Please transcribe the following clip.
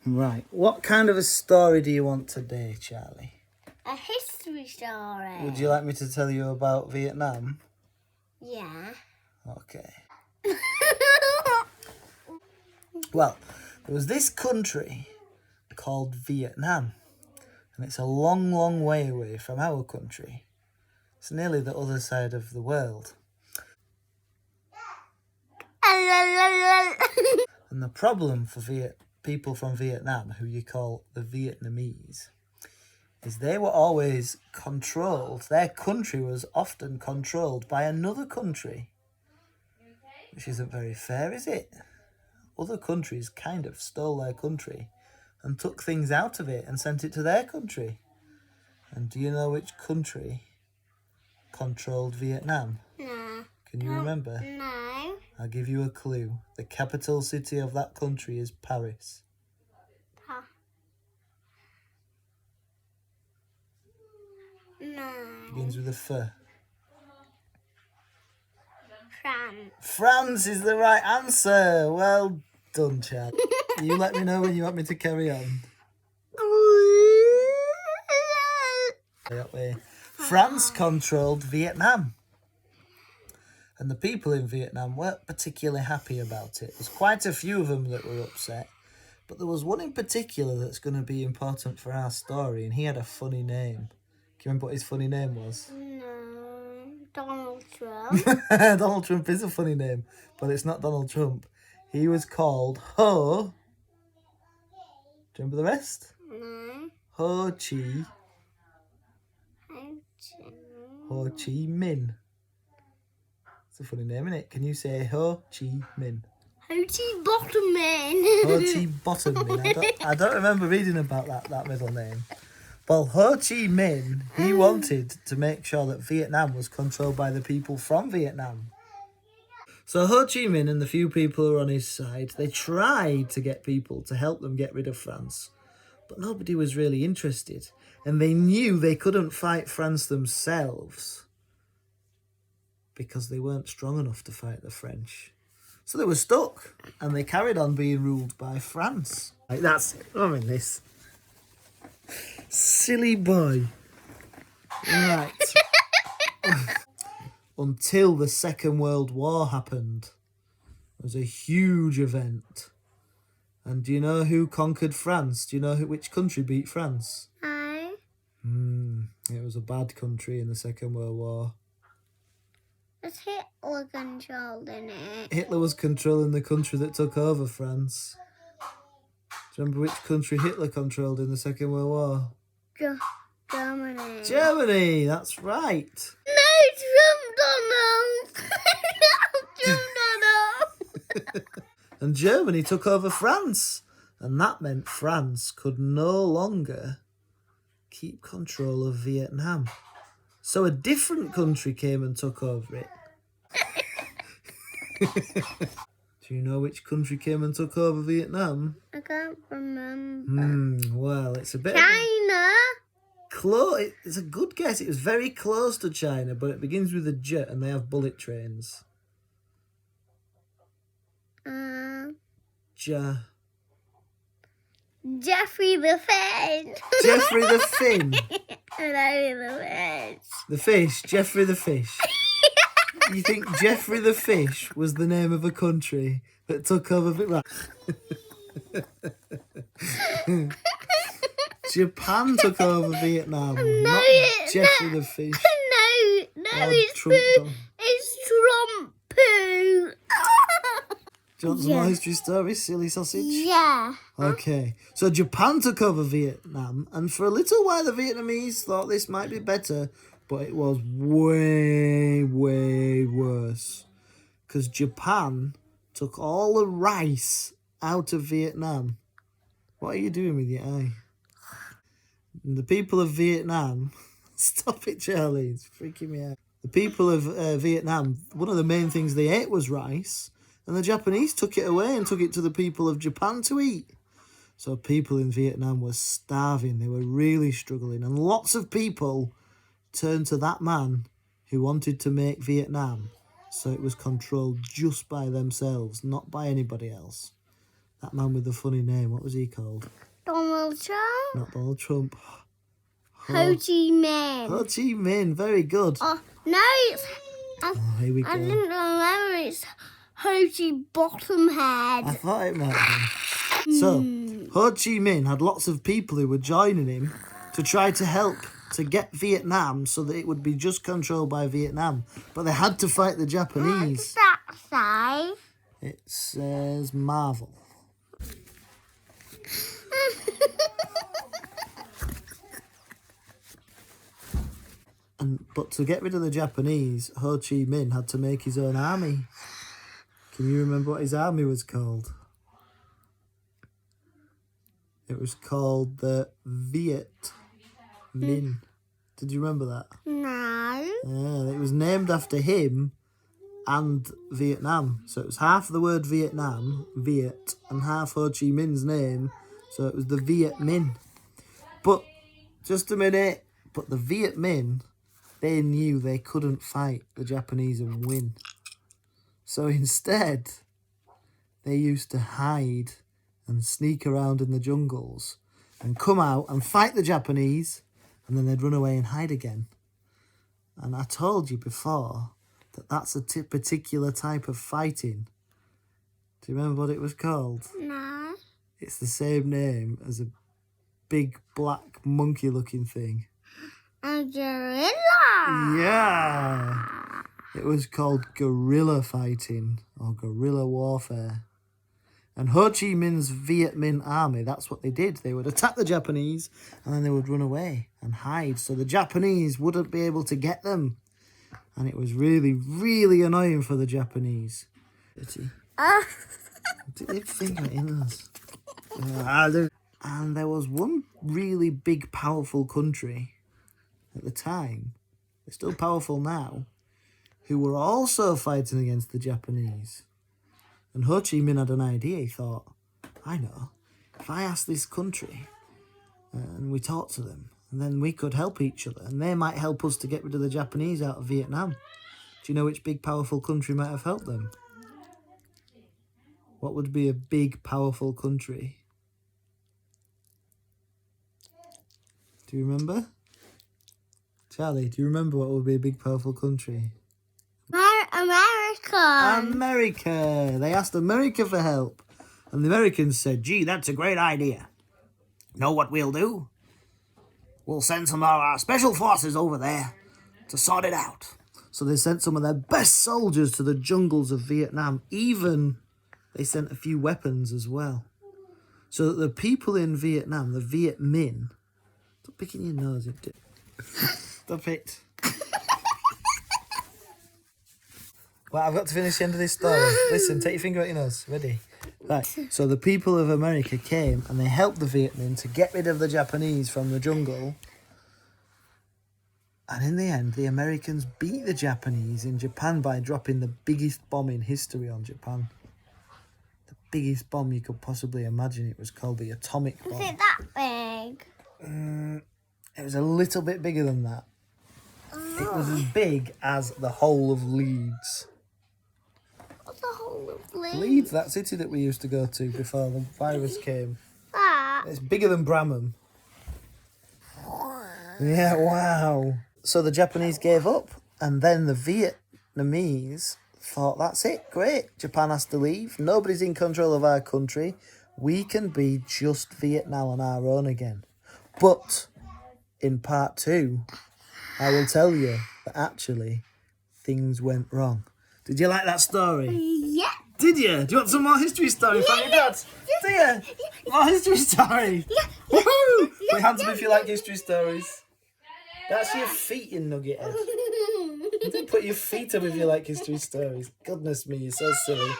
Right. What kind of a story do you want today, Charlie? A history story. Would you like me to tell you about Vietnam? Yeah. Okay. Well, there was this country called Vietnam, and it's a long, long way away from our country. It's nearly the other side of the world. And the problem for people from Vietnam, who you call the Vietnamese, is they were always controlled. Their country was often controlled by another country, which isn't very fair, is it? Other countries kind of stole their country and took things out of it and sent it to their country. And do you know which country controlled Vietnam? No. Can you remember? No. I'll give you a clue. The capital city of that country is Paris. No. Begins with a F. France. France is the right answer. Well done, Chad. You let me know when you want me to carry on. France controlled Vietnam. And the people in Vietnam weren't particularly happy about it. There's quite a few of them that were upset. But there was one in particular that's going to be important for our story, and he had a funny name. Do you remember what his funny name was? No. Donald Trump. Donald Trump is a funny name, but it's not Donald Trump. He was called Ho. Do you remember the rest? No. Ho Chi Minh. It's a funny name, isn't it? Can you say Ho Chi Minh? Ho Chi Bottom Man. Ho Chi Bottom Minh. I don't remember reading about that middle name. Well, Ho Chi Minh, he wanted to make sure that Vietnam was controlled by the people from Vietnam. So Ho Chi Minh and the few people who were on his side, they tried to get people to help them get rid of France. But nobody was really interested. And they knew they couldn't fight France themselves because they weren't strong enough to fight the French. So they were stuck, and they carried on being ruled by France. Like, that's it. I mean, this silly boy. Right. Until the Second World War happened. It was a huge event. And do you know who conquered France? Do you know which country beat France? No. It was a bad country in the Second World War. Was Hitler controlling it? Hitler was controlling the country that took over France. Do you remember which country Hitler controlled in the Second World War? Germany. Germany, that's right. No, Trump Donald. And Germany took over France. And that meant France could no longer keep control of Vietnam. So a different country came and took over it. Do you know which country came and took over Vietnam? I can't remember. Well, it's a bit... China? Close. It's a good guess. It was very close to China, but it begins with a J and they have bullet trains. Jeffrey the Fin. Jeffrey the Fin. The fish. Jeffrey the Fish. You think Jeffrey the Fish was the name of a country that took over Vietnam? Japan took over Vietnam, not Jeffrey the Fish. No, it's Trump. It's Trump poo. Do you want some more history stories, silly sausage? Yeah. Okay, so Japan took over Vietnam, and for a little while the Vietnamese thought this might be better, but it was way, way worse. Because Japan took all the rice out of Vietnam. What are you doing with your eye? And the people of Vietnam... Stop it, Charlie. It's freaking me out. The people of Vietnam, one of the main things they ate was rice. And the Japanese took it away and took it to the people of Japan to eat. So people in Vietnam were starving. They were really struggling. And lots of people turned to that man who wanted to make Vietnam so it was controlled just by themselves, not by anybody else. That man with the funny name, what was he called? Donald Trump. Not Donald Trump. Ho Chi Minh. Ho Chi Minh, very good. Oh, no, it's... Here we go. I didn't remember it's Ho Chi Bottomhead. I thought it might be. So, Ho Chi Minh had lots of people who were joining him to try to help to get Vietnam so that it would be just controlled by Vietnam. But they had to fight the Japanese. What does that say? It says Marvel. But to get rid of the Japanese, Ho Chi Minh had to make his own army. Can you remember what his army was called? It was called the Viet Minh. Did you remember that? No. Yeah, it was named after him and Vietnam. So it was half the word Vietnam, Viet, and half Ho Chi Minh's name. So it was the Viet Minh. But, just a minute, but the Viet Minh, they knew they couldn't fight the Japanese and win. So instead, they used to hide and sneak around in the jungles and come out and fight the Japanese, and then they'd run away and hide again. And I told you before that that's a particular type of fighting. Do you remember what it was called? No. It's the same name as a big black monkey-looking thing. A gorilla. Yeah. It was called guerrilla fighting or guerrilla warfare. And Ho Chi Minh's Viet Minh army, that's what they did. They would attack the Japanese and then they would run away and hide so the Japanese wouldn't be able to get them. And it was really, really annoying for the Japanese. Finger in us. And there was one really big, powerful country at the time, they're still powerful now, who were also fighting against the Japanese. And Ho Chi Minh had an idea. He thought, I know, if I ask this country and we talk to them, and then we could help each other, and they might help us to get rid of the Japanese out of Vietnam. Do you know which big, powerful country might have helped them? What would be a big, powerful country? Do you remember? Charlie, do you remember what would be a big, powerful country? America. America. They asked America for help. And the Americans said, gee, that's a great idea. Know what we'll do? We'll send some of our special forces over there to sort it out. So they sent some of their best soldiers to the jungles of Vietnam. Even they sent a few weapons as well. So that the people in Vietnam, the Viet Minh... Stop picking your nose, you dick. Stop it. Well, I've got to finish the end of this story. Listen, take your finger out your nose. Ready? Right. So the people of America came and they helped the Viet Minh to get rid of the Japanese from the jungle. And in the end, the Americans beat the Japanese in Japan by dropping the biggest bomb in history on Japan. The biggest bomb you could possibly imagine. It was called the atomic bomb. Is it that big? It was a little bit bigger than that. It was as big as the whole of Leeds. What's the whole of Leeds? Leeds, that city that we used to go to before the virus came. That? It's bigger than Bramham. Yeah, wow. So the Japanese gave up, and then the Vietnamese thought, that's it, great. Japan has to leave. Nobody's in control of our country. We can be just Vietnam on our own again. But in part 2, I will tell you that actually things went wrong. Did you like that story? Yeah. Did you? Do you want some more history story from your dad? Do you? More history story? Yeah. Woohoo! Put your hands up if you like history stories. That's your feet, you nugget head. You didn't put your feet up if you like history stories. Goodness me, you're so silly.